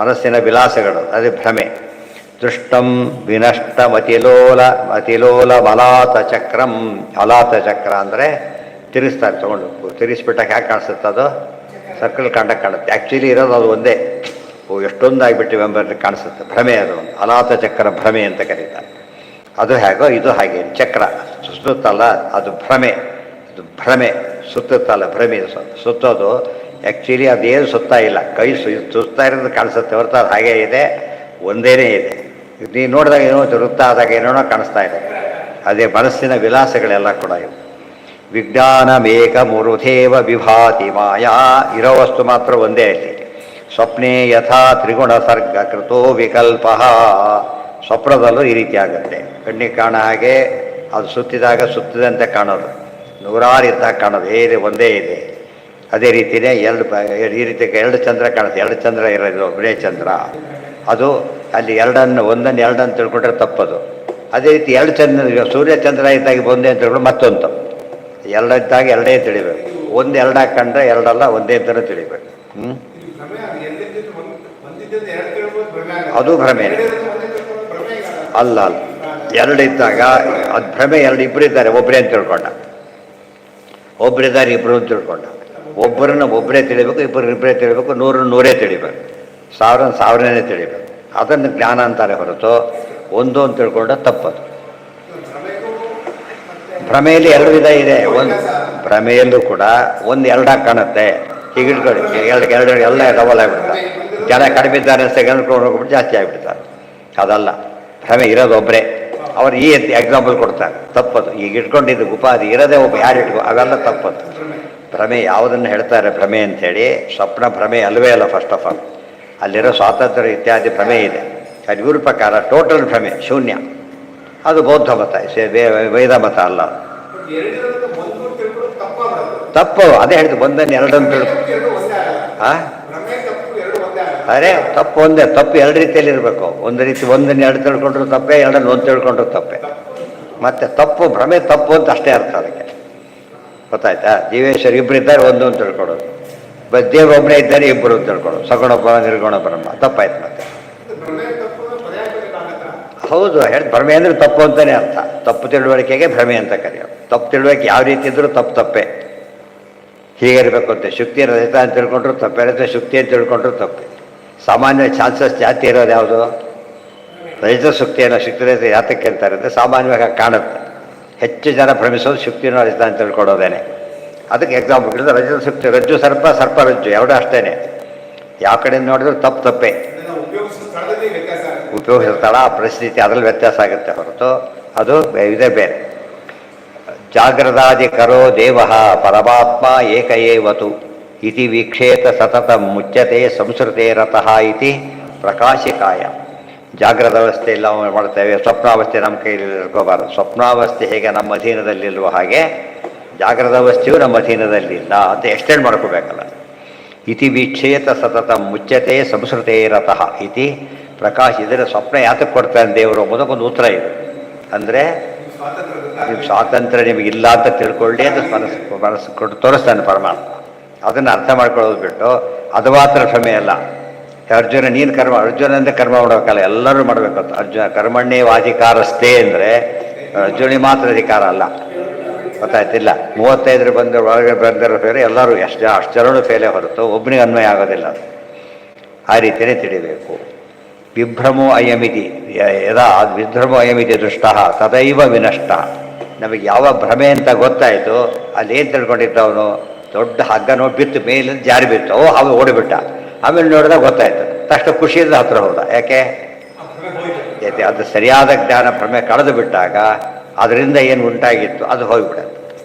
ಮನಸ್ಸಿನ ವಿಲಾಸಗಳು ಅದೇ ಭ್ರಮೆ. ದೃಷ್ಟಂ ವಿನಷ್ಟಮತಿಲೋಲ ಮಲಾತ ಚಕ್ರಂ. ಅಲಾತ ಚಕ್ರ ಅಂದರೆ ತಿರುಗಿಸ್ತಾರೆ ತೊಗೊಂಡು. ತಿರುಗಿಸ್ಬಿಟ್ಟಾಗ ಹ್ಯಾಕೆ ಕಾಣಿಸುತ್ತೆ? ಅದು ಸರ್ಕಲ್ ಕಂಡಕ್ಕೆ ಕಾಣುತ್ತೆ. ಆ್ಯಕ್ಚುಲಿ ಇರೋದು ಅದು ಒಂದೇ. ಎಷ್ಟೊಂದು ಆಗಿಬಿಟ್ಟಿವೆ ಎಂಬಲ್ಲಿ ಕಾಣಿಸುತ್ತೆ. ಭ್ರಮೆ ಅದು ಒಂದು. ಅಲಾತ ಚಕ್ರ ಭ್ರಮೆ ಅಂತ ಕರೀತಾರೆ. ಅದು ಹೇಗೋ ಇದು ಹಾಗೆ. ಚಕ್ರ ಸುತ್ತಲ್ಲ, ಅದು ಭ್ರಮೆ. ಅದು ಭ್ರಮೆ ಸುತ್ತಲ್ಲ, ಭ್ರಮೆ ಸುತ್ತೋದು. ಆ್ಯಕ್ಚುಲಿ ಅದೇನು ಸುತ್ತಾ ಇಲ್ಲ, ಕೈ ಸುತ್ತಾ ಇರೋದು ಕಾಣಿಸುತ್ತೆ ಹೊರತು ಅದು ಹಾಗೇ ಇದೆ, ಒಂದೇನೇ ಇದೆ. ನೀವು ನೋಡಿದಾಗ ಏನೋ ವೃತ್ತ ಆದಾಗ ಏನೋ ಕಾಣಿಸ್ತಾ ಇದೆ. ಅದೇ ಮನಸ್ಸಿನ ವಿಲಾಸಗಳೆಲ್ಲ ಕೂಡ ಇವು. ವಿಜ್ಞಾನಮೇಕ ಮುರುಧೇವ ವಿಭಾತಿ ಮಾಯಾ. ಇರೋ ವಸ್ತು ಮಾತ್ರ ಒಂದೇ ಅಲ್ಲಿ. ಸ್ವಪ್ನೇ ಯಥಾ ತ್ರಿಗುಣ ಸರ್ಗ ಕೃತೋ ವಿಕಲ್ಪ. ಸ್ವಪ್ನದಲ್ಲೂ ಈ ರೀತಿ ಆಗುತ್ತೆ. ಕಣ್ಣಿಗೆ ಕಾಣ ಹಾಗೆ ಅದು ಸುತ್ತಿದಂತೆ ಕಾಣೋದು, ನೂರಾರು ಇದ್ದಾಗ ಕಾಣೋದು ಹೇಗೆ ಒಂದೇ ಇದೆ. ಅದೇ ರೀತಿಯೇ ಈ ರೀತಿ ಎರಡು ಚಂದ್ರ ಕಾಣುತ್ತೆ. ಎರಡು ಚಂದ್ರ ಇರೋದು ಒಬ್ಬನೇ ಚಂದ್ರ. ಅದು ಅಲ್ಲಿ ಒಂದನ್ನು ಎರಡನ್ನು ತಿಳ್ಕೊಂಡ್ರೆ ತಪ್ಪದು. ಅದೇ ರೀತಿ ಎರಡು ಚಂದ್ರ, ಸೂರ್ಯ ಚಂದ್ರ ಇದ್ದಾಗ ಒಂದೇ ಅಂತ ತಿಳ್ಕೊಂಡು ಮತ್ತೊಂದು ತಪ್ಪು. ಎರಡಿದ್ದಾಗ ಎರಡೇ ತಿಳಿಬೇಕು. ಒಂದು ಎರಡು ಹಾಕೊಂಡ್ರೆ ಎರಡಲ್ಲ ಒಂದೇ ಅಂತಲೂ ತಿಳಿಬೇಕು. ಅದು ಭ್ರಮೆ ಅಲ್ಲ. ಎರಡಿದ್ದಾಗ ಅದು ಭ್ರಮೆ. ಇಬ್ಬರಿದ್ದಾರೆ, ಒಬ್ಬರೇ ಅಂತ ತಿಳ್ಕೊಂಡ. ಒಬ್ಬರಿದ್ದಾರೆ, ಇಬ್ಬರು ಅಂತ ತಿಳ್ಕೊಂಡ. ಒಬ್ಬರೇ ತಿಳಿಬೇಕು, ಇಬ್ಬರೇ ತಿಳಿಬೇಕು, ನೂರೇ ತಿಳಿಬೇಕು, ಸಾವಿರನೇ ತಿಳಿಬೇಕು. ಅದನ್ನು ಜ್ಞಾನ ಅಂತಾರೆ ಹೊರತು ಒಂದು ಅಂತ ತಿಳ್ಕೊಂಡ ತಪ್ಪದು. ಭ್ರಮೆಯಲ್ಲಿ ಎರಡು ವಿಧ ಇದೆ. ಭ್ರಮೆಯಲ್ಲೂ ಕೂಡ ಎರಡಾಗಿ ಕಾಣುತ್ತೆ. ಹೀಗೆ ಇಟ್ಕೊಳ್ಳಿ, ಎರಡು ಎಲ್ಲ ಡಬಲ್ ಆಗಿಬಿಡ್ತಾರೆ. ಜನ ಕಡಿಮೆ ಇದ್ದಾರೆ ಅಂತ ತೆಗೆದುಕೊಂಡು ಹೋಗ್ಬಿಟ್ಟು ಜಾಸ್ತಿ ಆಗಿಬಿಡ್ತಾರೆ. ಅದಲ್ಲ, ಭ್ರಮೆ ಇರೋದು ಒಬ್ಬರೇ. ಅವ್ರು ಈ ಎಕ್ಸಾಂಪಲ್ ಕೊಡ್ತಾರೆ, ತಪ್ಪದು. ಈಗ ಇಟ್ಕೊಂಡಿದ್ದು ಉಪಾಧಿ ಇರೋದೇ ಒಬ್ಬ, ಯಾರು ಅವೆಲ್ಲ ತಪ್ಪದು. ಭ್ರಮೆ ಯಾವುದನ್ನು ಹೇಳ್ತಾರೆ ಭ್ರಮೆ ಅಂಥೇಳಿ? ಸ್ವಪ್ನ ಭ್ರಮೆ ಅಲ್ಲವೇ ಅಲ್ಲ. ಫಸ್ಟ್ ಆಫ್ ಆಲ್ ಅಲ್ಲಿರೋ ಸ್ವಾತಂತ್ರ್ಯ ಇತ್ಯಾದಿ ಭ್ರಮೆ ಇದೆ. ಅದು ಇವ್ರ ಪ್ರಕಾರ ಟೋಟಲ್ ಭ್ರಮೆ, ಶೂನ್ಯ. ಅದು ಬೌದ್ಧ ಮತ, ವೇದ ಮತ ಅಲ್ಲ. ತಪ್ಪು. ಅದೇ ಹೇಳಿದ್ದು, ಒಂದನ್ನು ಎರಡನ್ನು ಅರೆ ತಪ್ಪು ಒಂದೇ. ತಪ್ಪು ಎರಡು ರೀತಿಯಲ್ಲಿ ಇರಬೇಕು. ಒಂದನ್ನು ಎರಡು ತಿಳ್ಕೊಂಡ್ರು ತಪ್ಪೇ, ಎರಡನ್ನು ಒಂದು ತಿಳ್ಕೊಂಡ್ರು ತಪ್ಪೇ. ಮತ್ತೆ ತಪ್ಪು ಭ್ರಮೆ ತಪ್ಪು ಅಂತ ಅಷ್ಟೇ ಅರ್ಥ ಅದಕ್ಕೆ. ಗೊತ್ತಾಯ್ತಾ? ಜೀವೇಶ್ವರ ಇಬ್ಬರು ಇದ್ದಾರೆ, ಒಂದು ಅಂತ ತಿಳ್ಕೊಡೋದು. ದೇವರೊಬ್ಬನೇ ಇದ್ದಾರೆ, ಇಬ್ಬರು ಅಂತ ತಿಳ್ಕೊಡೋದು. ಸಗುಣ ನಿರ್ಗುಣ ಬ್ರಹ್ಮ ತಪ್ಪಾಯ್ತು. ಮತ್ತೆ ಹೌದು, ಭ್ರಮೆ ಅಂದರೆ ತಪ್ಪು ಅಂತಲೇ ಅರ್ಥ. ತಪ್ಪು ತಿಳುವಳಿಕೆಗೆ ಭ್ರಮೆ ಅಂತ ಕರೆಯೋದು. ತಪ್ಪು ತಿಳುವಳಿಕೆ ಯಾವ ರೀತಿ ಇದ್ರೂ ತಪ್ಪೇ. ಹೀಗಿರಬೇಕು ಅಂತ ಶುಕ್ತಿ ರಹಿತ ಅಂತ ತಿಳ್ಕೊಂಡ್ರು ತಪ್ಪೆ, ರಹಿತ ಶುಕ್ತಿ ಅಂತ ತಿಳ್ಕೊಂಡ್ರು ತಪ್ಪೆ. ಸಾಮಾನ್ಯ ಚಾನ್ಸಸ್ ಜಾಸ್ತಿ ಇರೋದು ಯಾವುದು? ರಹಿತ ಶುಕ್ತಿಯನ್ನು ಶುಕ್ತಿ ರಹಿತ ಯಾತಕ್ಕೆ ಅಂತಾರೆ ಅಂದರೆ ಸಾಮಾನ್ಯವಾಗಿ ಕಾಣುತ್ತೆ. ಹೆಚ್ಚು ಜನ ಭ್ರಮಿಸೋದು ಶುಕ್ತಿನೂ ರಹಿತ ಅಂತ ತಿಳ್ಕೊಳ್ಳೋದೇನೆ. ಅದಕ್ಕೆ ಎಕ್ಸಾಂಪಲ್ ಹೇಳಿದ್ರೆ ರಜತ ಶುಕ್ತಿ, ರಜ್ಜು ಸರ್ಪ, ಸರ್ಪ ರಜ್ಜು ಎರಡೂ ಅಷ್ಟೇ. ಯಾವ ಕಡೆಯಿಂದ ನೋಡಿದ್ರು ತಪ್ಪೇ. ಉಪಯೋಗಿಸೋ ಸ್ಥಳ ಆ ಪರಿಸ್ಥಿತಿ ಅದರಲ್ಲಿ ವ್ಯತ್ಯಾಸ ಆಗುತ್ತೆ ಹೊರತು ಅದು ಇದೇ ಬೇರೆ. ಜಾಗ್ರದಾದಿ ಕರೋ ದೇವ ಪರಮಾತ್ಮ ಏಕ ಏವತು ಇತಿ ವೀಕ್ಷೇತ ಸತತ ಮುಚ್ಯತೆ ಸಂಸ್ಕೃತೆ ರತಃ ಇತಿ ಪ್ರಕಾಶಿಕಾಯ. ಜಾಗ್ರದ ಅವಸ್ಥೆಯಲ್ಲಿ ನಾವು ಮಾಡ್ತೇವೆ, ಸ್ವಪ್ನಾವಸ್ಥೆ ನಮ್ಮ ಕೈಯಲ್ಲಿ ಇರ್ಕೋಬಾರದು. ಸ್ವಪ್ನಾವಸ್ಥೆ ಹೇಗೆ ನಮ್ಮ ಅಧೀನದಲ್ಲಿಲ್ವೋ ಹಾಗೆ ಜಾಗ್ರದ ಅವಸ್ಥೆಯು ನಮ್ಮ ಅಧೀನದಲ್ಲಿಲ್ಲ ಅಂತ ಎಕ್ಸ್ಟೆಂಡ್ ಮಾಡ್ಕೋಬೇಕಲ್ಲ. ಇತಿ ವೀಕ್ಷೇತ ಸತತ ಮುಚ್ಯತೆ ಸಂಸ್ಕೃತೆ ರತಃ ಇತಿ ಪ್ರಕಾಶ. ಇದರ ಸ್ವಪ್ನ ಯಾತಕ್ಕೆ ಕೊಡ್ತಾನೆ ದೇವರು ಅನ್ನೋದಕ್ಕೊಂದು ಉತ್ತರ ಇದೆ. ಅಂದರೆ ನೀವು ಸ್ವಾತಂತ್ರ್ಯ ನಿಮಗಿಲ್ಲ ಅಂತ ತಿಳ್ಕೊಳ್ಳಿ ಅಂತ ಮನಸ್ಸು ಕೊಟ್ಟು ತೋರಿಸ್ತಾನೆ ಪರಮಾತ್ಮ. ಅದನ್ನು ಅರ್ಥ ಮಾಡ್ಕೊಳ್ಳೋದು ಬಿಟ್ಟು ಅದು ಮಾತ್ರ ಕ್ಷಮೆ ಅಲ್ಲ. ಅರ್ಜುನ ನೀನು ಅರ್ಜುನಂದೇ ಕರ್ಮ ಮಾಡಬೇಕಲ್ಲ, ಎಲ್ಲರೂ ಮಾಡಬೇಕಂತ. ಅರ್ಜುನ ಕರ್ಮಣ್ಣೇ ವಾಧಿಕಾರಸ್ಥೆ ಅಂದರೆ ಅರ್ಜುನಿಗೆ ಮಾತ್ರ ಅಧಿಕಾರ ಅಲ್ಲ, ಗೊತ್ತಾಯ್ತಿಲ್ಲ. 35 ಒಳಗೆ ಬಂದಿರೋ ಫೇರೆ ಎಲ್ಲರೂ ಅಷ್ಟು ಜನರು ಫೇಲೇ ಹೊರತು ಒಬ್ಬನಿಗೆ ಅನ್ವಯ ಆಗೋದಿಲ್ಲ. ಆ ರೀತಿಯೇ ತಿಳಿಬೇಕು. ವಿಭ್ರಮೋ ಅಯಮಿತಿ ಯದಾ ವಿಭ್ರಮೋ ಅಯಮಿತಿ ದೃಷ್ಟ ತದೈವ ವಿನಷ್ಟ. ನಮಗೆ ಯಾವ ಭ್ರಮೆ ಅಂತ ಗೊತ್ತಾಯಿತು, ಅಲ್ಲಿ ಏನು ತಿಳ್ಕೊಂಡಿದ್ದ ಅವನು, ದೊಡ್ಡ ಹಗ್ಗ ನೋಡಿ ಬಿತ್ತು, ಮೇಲಿಂದ ಜಾರಿ ಬಿತ್ತು, ಅವ ಓಡಿಬಿಟ್ಟ. ಆಮೇಲೆ ನೋಡಿದಾಗ ಗೊತ್ತಾಯ್ತು, ತಕ್ಷಣ ಖುಷಿಯಿಂದ ಹತ್ರ ಹೋದ. ಯಾಕೆ? ಅದು ಸರಿಯಾದ ಜ್ಞಾನ ಭ್ರಮೆ ಕಳೆದು ಬಿಟ್ಟಾಗ ಅದರಿಂದ ಏನು ಉಂಟಾಗಿತ್ತು ಅದು ಹೋಗಿಬಿಡುತ್ತೆ.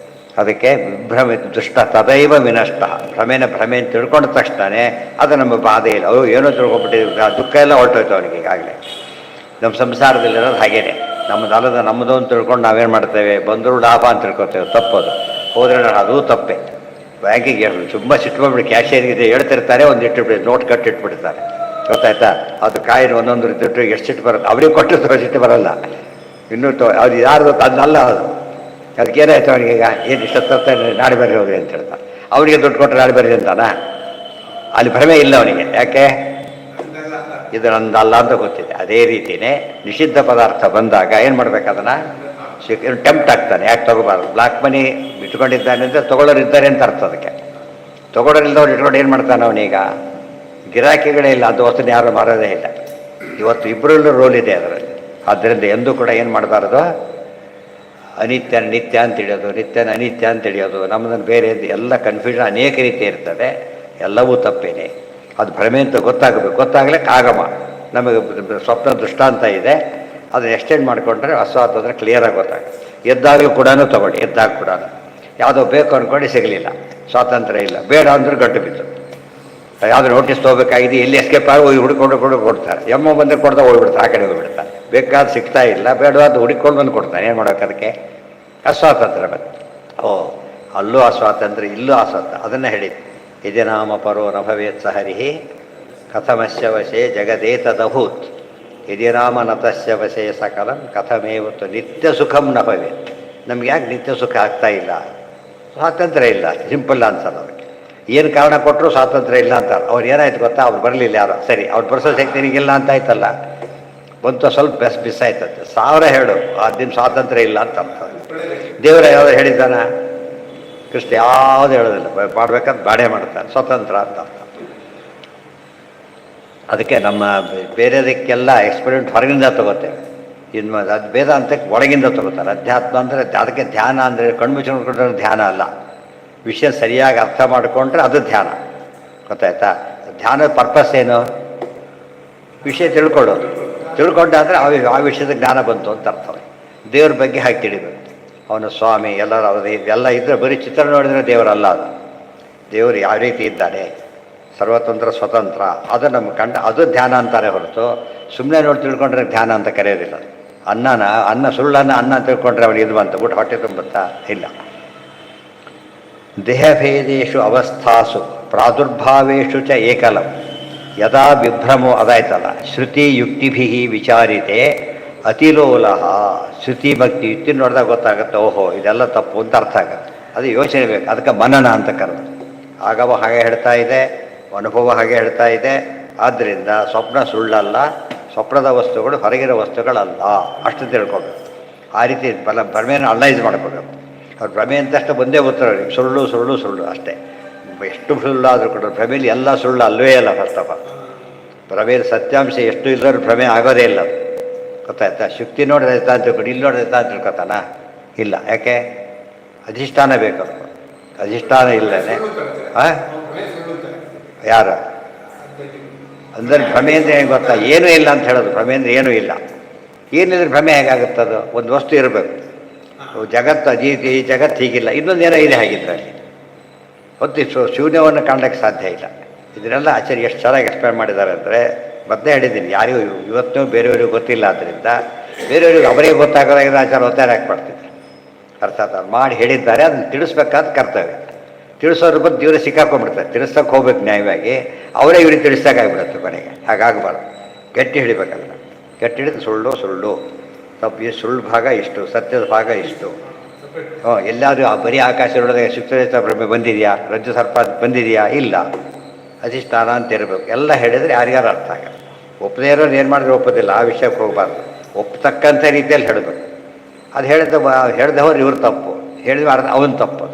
ಅದಕ್ಕೆ ವಿಭ್ರಮೆ ದುಷ್ಟ ತದೈವ ವಿನಷ್ಟ. ಭ್ರಮೆ ಅಂತ ತಿಳ್ಕೊಂಡ ತಕ್ಷಣವೇ ಅದು ನಮ್ಮ ಬಾಧೆ ಇಲ್ಲ. ಏನೋ ತಿಳ್ಕೊಂಡ್ಬಿಟ್ಟಿದ್ವಿ, ದುಃಖ ಎಲ್ಲ ಹೊರಟೋಯ್ತು ಅವನಿಗೆ. ಈಗಾಗಲೇ ನಮ್ಮ ಸಂಸಾರದಲ್ಲಿರೋದು ಹಾಗೇನೆ. ನಮ್ಮದು ಅಂತ ತಿಳ್ಕೊಂಡು ನಾವೇನು ಮಾಡ್ತೇವೆ, ಬಂದರೂ ಲಾಭ ಅಂತ ತಿಳ್ಕೊತೇವೆ. ತಪ್ಪದು. ಹೋದ್ರೆ ಅದು ತಪ್ಪೆ. ಬ್ಯಾಂಕಿಗೆ ತುಂಬ ಸಿಟ್ಕೊಂಡ್ಬಿಟ್ಟು ಕ್ಯಾಶಿಯರ್ಗೆ ಹೇಳ್ತಿರ್ತಾರೆ, ಒಂದು ಇಟ್ಟುಬಿಟ್ಟು ನೋಟ್ ಕಟ್ಟಿಟ್ಬಿಡ್ತಾರೆ, ಗೊತ್ತಾಯ್ತಾ. ಅದು ಕಾಯಿನ ಒಂದೊಂದು ರೀತಿ ಎಷ್ಟು ಸಿಟ್ಟು ಬರುತ್ತೆ, ಅವ್ರಿಗೆ ಕೊಟ್ಟು ಸಿಟ್ಟು ಬರಲ್ಲ. ಇನ್ನೂ ಅದು ಯಾರ್ದು ಅದನ್ನಲ್ಲ, ಅದು ಅದಕ್ಕೇನಾಯ್ತು ಅವನಿಗೆ. ಈಗ ಏನು ಇಷ್ಟೊತ್ತ ನಾಳೆ ಬರ್ರಿ ಹೋಗಿ ಅಂತ ಹೇಳ್ತಾನೆ. ಅವನಿಗೆ ದುಡ್ಡು ಕೊಟ್ಟರೆ ನಾಳೆ ಬರ್ರಿ ಅಂತಾನ. ಅಲ್ಲಿ ಭ್ರಮೆ ಇಲ್ಲ ಅವನಿಗೆ. ಯಾಕೆ? ಇದು ನಂದಲ್ಲ ಅಂತ ಗೊತ್ತಿದೆ. ಅದೇ ರೀತಿಯೇ ನಿಷಿದ್ಧ ಪದಾರ್ಥ ಬಂದಾಗ ಏನು ಮಾಡ್ಬೇಕು, ಅದನ್ನು ಟೆಂಪ್ಟ್ ಆಗ್ತಾನೆ. ಯಾಕೆ ತೊಗೋಬಾರ್ದು? ಬ್ಲ್ಯಾಕ್ ಮನಿ ಇಟ್ಕೊಂಡಿದ್ದಾನೆ ಅಂದರೆ ತೊಗೊಳ್ಳೋರಿದ್ದಾರೆ ಅಂತ ಅರ್ಥ. ಅದಕ್ಕೆ ತೊಗೊಳ್ಳೋರಿಲ್ಲದವ್ರು ಇಟ್ಕೊಂಡು ಏನು ಮಾಡ್ತಾನೆ ಅವನೀಗ? ಗಿರಾಕಿಗಳೇ ಇಲ್ಲ, ಅದು ವಸ್ತುನ ಯಾರು ಮಾರೋದೇ ಇಲ್ಲ. ಇವತ್ತು ಇಬ್ಬರಲ್ಲೂ ರೋಲ್ ಇದೆ ಅದರಲ್ಲಿ. ಆದ್ದರಿಂದ ಎಂದೂ ಕೂಡ ಏನು ಮಾಡಬಾರ್ದು, ಅನಿತ್ಯ ನಿತ್ಯ ಅಂತ ತಿಳಿಯೋದು, ನಿತ್ಯನ ಅನಿತ್ಯ ಅಂತ ತಿಳಿಯೋದು, ನಮ್ಮದನ್ನು ಬೇರೆ ಎಲ್ಲ ಕನ್ಫ್ಯೂಷನ್ ಅನೇಕ ರೀತಿ ಇರ್ತದೆ. ಎಲ್ಲವೂ ತಪ್ಪೇನೆ. ಅದು ಭ್ರಮೆ ಅಂತ ಗೊತ್ತಾಗಬೇಕು. ಗೊತ್ತಾಗ್ಲಿಕ್ಕೆ ಆಗಮ ನಮಗೆ ಸ್ವಪ್ನ ದೃಷ್ಟಾಂತ ಇದೆ, ಅದನ್ನು ಎಕ್ಸ್ಟೆಂಡ್ ಮಾಡಿಕೊಂಡ್ರೆ ಅಸ್ವಾತ್ ಅಂದರೆ ಕ್ಲಿಯರಾಗಿ ಗೊತ್ತಾಗುತ್ತೆ. ಎದ್ದಾಗಲೂ ಕೂಡ ತೊಗೊಳ್ಳಿ, ಎದ್ದಾಗ ಕೂಡ ಯಾವುದೋ ಬೇಕು ಅಂದ್ಕೊಂಡು ಸಿಗಲಿಲ್ಲ, ಸ್ವಾತಂತ್ರ್ಯ ಇಲ್ಲ. ಬೇಡ ಅಂದ್ರೆ ಗಟ್ಟು ಬಿತ್ತು. ಯಾವುದೋ ನೋಟಿಸ್ ತೊಗೋಬೇಕಾಗಿದೆ, ಎಲ್ಲಿ ಎಸ್ಕೇಪ್ ಆಗಿ ಹೋಗಿ ಹುಡ್ಕೊಂಡು ಕೊಡ್ತಾರೆ. ಎಮ್ಮ ಬಂದರೆ ಕೊಡ್ತಾ ಹೋಗ್ಬಿಡ್ತಾರೆ, ಆ ಕಡೆ ಹೋಗ್ಬಿಡ್ತಾರೆ. ಬೇಕಾದ ಸಿಗ್ತಾ ಇಲ್ಲ, ಬೇಡವಾದ ಹುಡುಕೊಂಡು ಬಂದು ಕೊಡ್ತಾನೆ. ಏನು ಮಾಡೋಕೆ? ಅದಕ್ಕೆ ಅಸ್ವಾತಂತ್ರ್ಯ ಬಂತು. ಅಲ್ಲೂ ಅಸ್ವಾತಂತ್ರ್ಯ, ಇಲ್ಲೂ ಅಸ್ವಾತಂತ್ರ್ಯ. ಅದನ್ನು ಹೇಳಿದ್ದು. ಇದೇ ನಾಮ ಪರೋ ನ ಭವೇತ್ ಸಹರಿ ಕಥಮಸ್ಯ ವಶೇ ಜಗದೇತದಭೂತ್. ಇದೇ ರಾಮ ನತಸ್ಯ ವಶೇ ಸಕಲಂ ಕಥಮೇವತ್ತು ನಿತ್ಯ ಸುಖಂ ನ ಭವೇತ್. ನಮ್ಗೆ ಯಾಕೆ ನಿತ್ಯ ಸುಖ ಆಗ್ತಾ ಇಲ್ಲ? ಸ್ವಾತಂತ್ರ್ಯ ಇಲ್ಲ. ಸಿಂಪಲ್ ಆನ್ಸರ್ ಅದಕ್ಕೆ. ಏನು ಕಾರಣ ಕೊಟ್ಟರು ಸ್ವಾತಂತ್ರ್ಯ ಇಲ್ಲ ಅಂತಾರೆ. ಅವ್ರು ಏನಾಯ್ತು ಗೊತ್ತಾ, ಅವ್ರು ಬರಲಿಲ್ಲ ಯಾರು. ಸರಿ, ಅವ್ರು ಬರ್ಸೋ ಶಕ್ತಿ ನಿನಗಿಲ್ಲ ಅಂತ ಆಯ್ತಲ್ಲ, ಬಂತು ಸ್ವಲ್ಪ ಬಿಸ್ ಆಯ್ತಂತೆ. 1000 ಹೇಳು, ದಿನ ಸ್ವಾತಂತ್ರ್ಯ ಇಲ್ಲ ಅಂತ ಅರ್ಥ. ದೇವರ ಯಾವ್ದು ಹೇಳಿದ್ದಾನ? ಕೃಷ್ಣ ಯಾವುದು ಹೇಳೋದಿಲ್ಲ, ಮಾಡ್ಬೇಕಂತ ಬಾಡೇ ಮಾಡ್ತಾನೆ, ಸ್ವತಂತ್ರ ಅಂತ ಅರ್ಥ. ಅದಕ್ಕೆ ನಮ್ಮ ಬೇರೆದಕ್ಕೆಲ್ಲ ಎಕ್ಸ್ಪೆರಿಮೆಂಟ್ ಹೊರಗಿಂದ ತಗೋತೇವೆ. ಇನ್ನು ಅದು ವೇದಾಂತಕ್ಕೆ ಒಳಗಿಂದ ತಗೋತಾರೆ. ಅಧ್ಯಾತ್ಮ ಅಂದರೆ ಅದಕ್ಕೆ ಧ್ಯಾನ ಅಂದರೆ ಕಣ್ಮುಚ್ಚಿಕೊಂಡ್ರೆ ಧ್ಯಾನ ಅಲ್ಲ. ವಿಷಯ ಸರಿಯಾಗಿ ಅರ್ಥ ಮಾಡಿಕೊಂಡ್ರೆ ಅದು ಧ್ಯಾನ, ಗೊತ್ತಾಯ್ತಾ. ಧ್ಯಾನದ ಪರ್ಪಸ್ ಏನು? ವಿಷಯ ತಿಳ್ಕೊಳ್ಳೋದು. ತಿಳ್ಕೊಂಡಾದರೆ ಆ ವಿಷಯದ ಜ್ಞಾನ ಬಂತು ಅಂತ ಅರ್ಥ. ದೇವ್ರ ಬಗ್ಗೆ ಹಾಗೆ ತಿಳಿಬೇಕು. ಅವನು ಸ್ವಾಮಿ, ಎಲ್ಲರೂ ಅವ್ರದ್ದು ಇದೆಲ್ಲ ಇದ್ದರೆ ಬರೀ ಚಿತ್ರ ನೋಡಿದರೆ ದೇವರಲ್ಲ. ಅದು ದೇವರು ಯಾವ ರೀತಿ ಇದ್ದಾನೆ, ಸರ್ವತಂತ್ರ ಸ್ವತಂತ್ರ, ಅದು ನಮ್ಮ ಅದು ಧ್ಯಾನ ಅಂತಾರೆ ಹೊರತು ಸುಮ್ಮನೆ ನೋಡಿ ತಿಳ್ಕೊಂಡ್ರೆ ಧ್ಯಾನ ಅಂತ ಕರೆಯೋದಿಲ್ಲ. ಅನ್ನ ಸುಳ್ಳನ್ನು ಅನ್ನ ತಿಳ್ಕೊಂಡ್ರೆ ಅವನಿಗೆ ಇದು ಬಂತು, ಊಟ ಹೊಟ್ಟೆ ತುಂಬುತ್ತಾ? ಇಲ್ಲ. ದೇಹಭೇದೇಶು ಅವಸ್ಥಾಸು ಪ್ರಾದುರ್ಭಾವೇಶು ಚ ಏಕಲಂ ಯದಾ ವಿಭ್ರಮೋ. ಅದಾಯ್ತಲ್ಲ, ಶ್ರುತಿ ಯುಕ್ತಿಭಿ ವಿಚಾರಿತೆ ಅತಿಲೋಲ. ಶ್ರುತಿ ಭಕ್ತಿ ಯುಕ್ತಿ ನೋಡಿದಾಗ ಗೊತ್ತಾಗುತ್ತೆ, ಓಹೋ ಇದೆಲ್ಲ ತಪ್ಪು ಅಂತ ಅರ್ಥ ಆಗುತ್ತೆ. ಅದು ಯೋಚನೆ ಬೇಕು. ಅದಕ್ಕೆ ಮನನ ಅಂತ ಕರೆದು. ಆಗವ ಹಾಗೆ ಹೇಳ್ತಾ ಇದೆ, ಅನುಭವ ಹಾಗೆ ಹೇಳ್ತಾ ಇದೆ. ಆದ್ದರಿಂದ ಸ್ವಪ್ನ ಸುಳ್ಳಲ್ಲ, ಸ್ವಪ್ನದ ವಸ್ತುಗಳು ಹೊರಗಿರೋ ವಸ್ತುಗಳಲ್ಲ, ಅಷ್ಟು ತಿಳ್ಕೊಬೇಕು. ಆ ರೀತಿ ಭ್ರಮೆಯನ್ನು ಅನಲೈಸ್ ಮಾಡ್ಕೋಬೇಕು. ಅವ್ರು ಭ್ರಮೆ ಅಂತಷ್ಟು ಬಂದೇ ಉತ್ತರ, ಸುಳ್ಳು ಸುಳ್ಳು ಸುಳ್ಳು ಅಷ್ಟೇ. ಎಷ್ಟು ಸುಳ್ಳಾದರೂ ಕೂಡ ಭ್ರಮೆಯಲ್ಲಿ ಎಲ್ಲ ಸುಳ್ಳು ಅಲ್ಲವೇ ಅಲ್ಲ. ಫಸ್ಟ್ ಆಫ್ ಆಲ್ ಭ್ರಮೆಯಲ್ಲಿ ಸತ್ಯಾಂಶ ಎಷ್ಟು ಇಲ್ಲರೂ ಭ್ರಮೆ ಆಗೋದೇ ಇಲ್ಲ. ಅದು ಗೊತ್ತಾಯ್ತಾ? ಶುಕ್ತಿ ನೋಡಿದ್ರೆ ಅಂತ ತಿಳ್ಕೊಂಡು ಇಲ್ಲಿ ನೋಡಿದ್ರೆ ಅಂತ ತಿಳ್ಕೊತಾನ? ಇಲ್ಲ. ಯಾಕೆ? ಅಧಿಷ್ಠಾನ ಬೇಕು. ಅಧಿಷ್ಠಾನ ಇಲ್ಲೇ ಯಾರು ಅಂದರೆ ಭ್ರಮೆ ಅಂದರೆ ಏನು ಗೊತ್ತಾ? ಏನೂ ಇಲ್ಲ ಅಂತ ಹೇಳೋದು. ಭ್ರಮೆ ಅಂದರೆ ಏನೂ ಇಲ್ಲ. ಏನಿದ್ರೆ ಭ್ರಮೆ ಹೇಗಾಗುತ್ತದು? ಒಂದು ವಸ್ತು ಇರಬೇಕು. ಜಗತ್ತು ಈ ಜಗತ್ತು ಹೀಗಿಲ್ಲ, ಇನ್ನೊಂದೇನೋ ಇದೆ ಹಾಗಿದ್ರೆ ಅಲ್ಲಿ ಹೊತ್ತು ಶೂನ್ಯವನ್ನು ಕಾಣಲಿಕ್ಕೆ ಸಾಧ್ಯ ಇಲ್ಲ. ಇದನ್ನೆಲ್ಲ ಆಚಾರ್ಯ ಎಷ್ಟು ಚೆನ್ನಾಗಿ ಎಕ್ಸ್ಪ್ಲೇನ್ ಮಾಡಿದ್ದಾರೆ ಅಂದರೆ, ಮತ್ತೆ ಹೇಳಿದ್ದೀನಿ, ಯಾರಿಗೂ ಇವತ್ತು ಬೇರೆಯವ್ರಿಗೂ ಗೊತ್ತಿಲ್ಲ. ಆದ್ದರಿಂದ ಬೇರೆಯವ್ರಿಗೆ ಅವರಿಗೆ ಗೊತ್ತಾಗೋದಾಗಿದ್ರೆ ಆಚಾರ ಒತ್ತಾಯ ಹಾಕ್ಬಿಡ್ತಿದ್ರು. ಅರ್ಥಾತ್ ಅವ್ರು ಮಾಡಿ ಹೇಳಿದ್ದಾರೆ, ಅದನ್ನು ತಿಳಿಸ್ಬೇಕಾದ ಕರ್ತವ್ಯ. ತಿಳಿಸೋದ್ರ ಬಂದು ದೇವ್ರ ಸಿಕ್ಕಾಕೊಂಡ್ಬಿಡ್ತಾರೆ. ತಿಳಿಸೋಕೆ ಹೋಗ್ಬೇಕು ನ್ಯಾಯವಾಗಿ, ಅವರೇ ಇವ್ರಿಗೆ ತಿಳಿಸ್ದಾಗಿಬಿಡುತ್ತೆ ಕೊನೆಗೆ. ಹಾಗಾಗಬಾರ್ದು. ಗಟ್ಟಿ ಹಿಡಿಬೇಕಲ್ಲ. ಗಟ್ಟಿ ಹಿಡಿದು ಸುಳ್ಳು ತಪ್ಪು, ಸುಳ್ಳು ಭಾಗ ಇಷ್ಟು, ಸತ್ಯದ ಭಾಗ ಇಷ್ಟು. ಎಲ್ಲಾದರೂ ಬರೀ ಆಕಾಶ ನೋಡಿದಾಗ ಶುಕ್ತ ಭ್ರಮೆ ಬಂದಿದೆಯಾ, ರಜ್ಜು ಸರ್ಪ ಬಂದಿದೆಯಾ? ಇಲ್ಲ. ಅಧಿಷ್ಠಾನ ಅಂತ ಇರಬೇಕು. ಎಲ್ಲ ಹೇಳಿದರೆ ಯಾರ್ಯಾರು ಅರ್ಥ ಆಗಲ್ಲ. ಒಪ್ಪದೇ ಇರೋರು ಏನು ಮಾಡಿದ್ರೆ ಒಪ್ಪೋದಿಲ್ಲ. ಆ ವಿಷಯಕ್ಕೆ ಹೋಗಬಾರ್ದು. ಒಪ್ಪತಕ್ಕಂಥ ರೀತಿಯಲ್ಲಿ ಹೇಳಬೇಕು. ಅದು ಹೇಳ್ದವ್ರು ಇವ್ರು ತಪ್ಪು, ಹೇಳಿದ್ರೆ ಅವನು ತಪ್ಪು.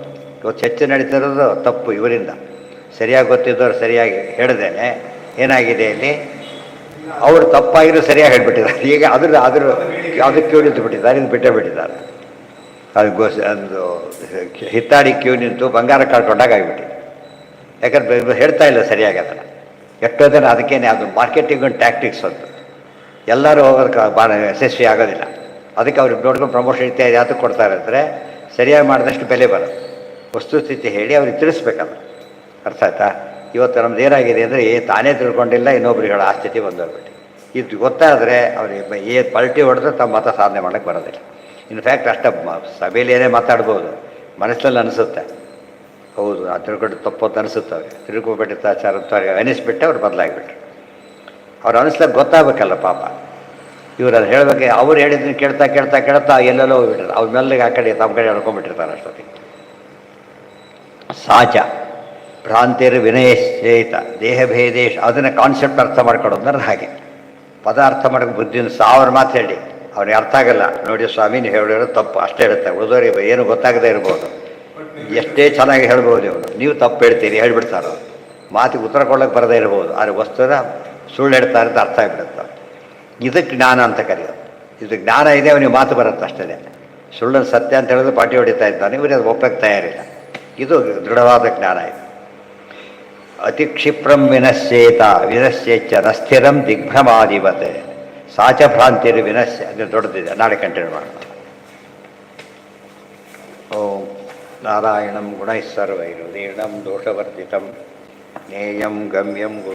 ಇವತ್ತು ಹೆಚ್ಚು ನಡೀತಿರೋದು ತಪ್ಪು ಇವರಿಂದ. ಸರಿಯಾಗಿ ಗೊತ್ತಿದ್ದವ್ರು ಸರಿಯಾಗಿ ಹೇಳ್ದೇನೆ ಏನಾಗಿದೆ ಇಲ್ಲಿ, ಅವರು ತಪ್ಪಾಗಿರೋ ಸರಿಯಾಗಿ ಹೇಳ್ಬಿಟ್ಟಿದ್ದಾರೆ. ಈಗ ಅದಕ್ಕೆ ಕ್ಯೂ ನಿಂತು ಬಿಟ್ಟಿದ್ದಾರೆ, ಇದು ಬಿಟ್ಟೇ ಬಿಟ್ಟಿದ್ದಾರೆ. ಅದು ಹಿತ್ತಾಡಿ ಕ್ಯೂ ನಿಂತು ಬಂಗಾರ ಕಳ್ಕೊಂಡಾಗ ಆಗಿಬಿಟ್ಟಿದೆ. ಯಾಕಂದ್ರೆ ಹೇಳ್ತಾ ಇಲ್ಲ ಸರಿಯಾಗಿ ಅದನ್ನು. ಎಷ್ಟೋ ಜನ ಅದಕ್ಕೇನೆ ಅದು ಮಾರ್ಕೆಟಿಂಗ್ ಒಂದು ಟ್ಯಾಕ್ಟಿಕ್ಸ್ ಅಂತ. ಎಲ್ಲರೂ ಹೋಗೋದಕ್ಕೆ ಭಾಳ ಯಶಸ್ವಿ ಆಗೋದಿಲ್ಲ. ಅದಕ್ಕೆ ಅವ್ರಿಗೆ ನೋಡ್ಕೊಂಡು ಪ್ರಮೋಷನ್ ಇತ್ಯಾದಿ ಯಾತಕ್ಕೆ ಕೊಡ್ತಾರೆ ಅಂದರೆ, ಸರಿಯಾಗಿ ಮಾಡಿದಷ್ಟು ಬೆಲೆ ಬರೋದು. ವಸ್ತುಸ್ಥಿತಿ ಹೇಳಿ ಅವ್ರಿಗೆ ತಿಳಿಸ್ಬೇಕಲ್ಲ. ಅರ್ಥ ಆಯ್ತಾ? ಇವತ್ತು ನಮ್ದು ಏನಾಗಿದೆ ಅಂದರೆ, ತಾನೇ ತಿಳ್ಕೊಂಡಿಲ್ಲ, ಇನ್ನೊಬ್ರಿಗೆ ಹೇಳೋ ಆ ಸ್ಥಿತಿ ಬಂದೋಗ್ಬಿಟ್ಟು. ಇದು ಗೊತ್ತಾದರೆ ಅವ್ರಿಗೆ ಪಲ್ಟಿ ಹೊಡೆದ್ರೆ ತಮ್ಮ ಮತ ಸಾಧನೆ ಮಾಡೋಕ್ಕೆ ಬರೋದಿಲ್ಲ. ಇನ್ಫ್ಯಾಕ್ಟ್ ಅಷ್ಟೇ ಸಭೆಯಲ್ಲಿ ಏನೇ ಮಾತಾಡ್ಬೋದು, ಮನಸ್ಸಲ್ಲಿ ಅನಿಸುತ್ತೆ ಹೌದು ಆ ತಿಳ್ಕೊಂಡು ತಪ್ಪೊತ್ತು ಅನಿಸುತ್ತೆ. ಅವ್ರಿಗೆ ತಿಳ್ಕೊಬಿಟ್ಟಿರ್ತಾಚಾರ ಅಂತ ಅವ್ರಿಗೆ ಅನಿಸ್ಬಿಟ್ಟೆ ಅವ್ರು ಬದಲಾಗಿಬಿಟ್ರು. ಅವ್ರು ಅನಿಸ್ಲಾಗ ಗೊತ್ತಾಗಬೇಕಲ್ಲ ಪಾಪ. ಇವ್ರು ಅದು ಹೇಳಬೇಕು. ಅವ್ರು ಹೇಳಿದ್ದನ್ನು ಕೇಳ್ತಾ ಎಲ್ಲೆಲ್ಲೋ ಹೋಗ್ಬಿಟ್ರೆ ಅವ್ರ ಮೆಲ್ಲಿಗೆ ಆ ಕಡೆ ತಮ್ಮ ಕಡೆ ಹೇಳ್ಕೊಂಡ್ಬಿಟ್ಟಿರ್ತಾರೆ ಅಷ್ಟೊತ್ತಿಗೆ. ಸಾಚ ಭ್ರಾಂತಿರ್ ವಿನಯಶ್ಚೇತ ದೇಹಭೇದೇಶ, ಅದನ್ನು ಕಾನ್ಸೆಪ್ಟ್ ಅರ್ಥ ಮಾಡ್ಕೊಡೋದ್ರೆ ಹಾಗೆ. ಪದ ಅರ್ಥ ಮಾಡೋಕ್ಕೆ ಬುದ್ಧಿನ 1000 ಮಾತು ಹೇಳಿ ಅವ್ರಿಗೆ ಅರ್ಥ ಆಗಲ್ಲ. ನೋಡಿ ಸ್ವಾಮಿ ನೀವು ಹೇಳಿರೋ ತಪ್ಪು ಅಷ್ಟೇ ಇರುತ್ತೆ. ಉಳಿದೋರಿಗೆ ಏನು ಗೊತ್ತಾಗದೇ ಇರ್ಬೋದು. ಎಷ್ಟೇ ಚೆನ್ನಾಗಿ ಹೇಳ್ಬೋದು ಇವರು, ನೀವು ತಪ್ಪು ಹೇಳ್ತೀರಿ ಹೇಳ್ಬಿಡ್ತಾರೋ. ಮಾತಿಗೆ ಉತ್ತರ ಕೊಡೋಕ್ಕೆ ಬರದೇ ಇರ್ಬೋದು, ಆದರೆ ವಸ್ತುನ ಸುಳ್ಳು ಹೇಳ್ತಾರೆ ಅಂತ ಅರ್ಥ ಆಗಿಬಿಡುತ್ತೆ. ಇದಕ್ಕೆ ಜ್ಞಾನ ಅಂತ ಕರೆಯೋದು. ಇದು ಜ್ಞಾನ ಇದೆ, ಅವನಿಗೆ ಮಾತು ಬರುತ್ತೆ ಅಷ್ಟೇ. ಸುಳ್ಳನ್ನು ಸತ್ಯ ಅಂತ ಹೇಳಿದ್ರೆ ಪಾಟಿ ಹೊಡಿತಾ ಇದ್ದಾನೆ, ಇವರಿಗೆ ಅದು ಒಪ್ಪಕ್ಕೆ ತಯಾರಿಲ್ಲ. ಇದು ದೃಢವಾದ ಜ್ಞಾನ ಇದೆ. ಅತಿ ಕ್ಷಿಪ್ರಂ ವಿನಶ್ಯೇಚ್ಚ ನಸ್ಥಿರಂ ದಿಗ್ಭ್ರಮಾಧಿಪತೆ ಸಾಚ ಭ್ರಾಂತಿರು ವಿನಶ್ಯ. ಅದು ದೊಡ್ಡದಿದೆ, ನಾಳೆ ಕಂಟಿನ್ಯೂ ಮಾಡೋಣ. ಓಂ ನಾರಾಯಣಂ ಗುಣೈಃ ಸರ್ವೈರುದೀರ್ಣಂ ದೋಷವರ್ಜಿತಂ ಜ್ಞೇಯಂ ಗಮ್ಯಂ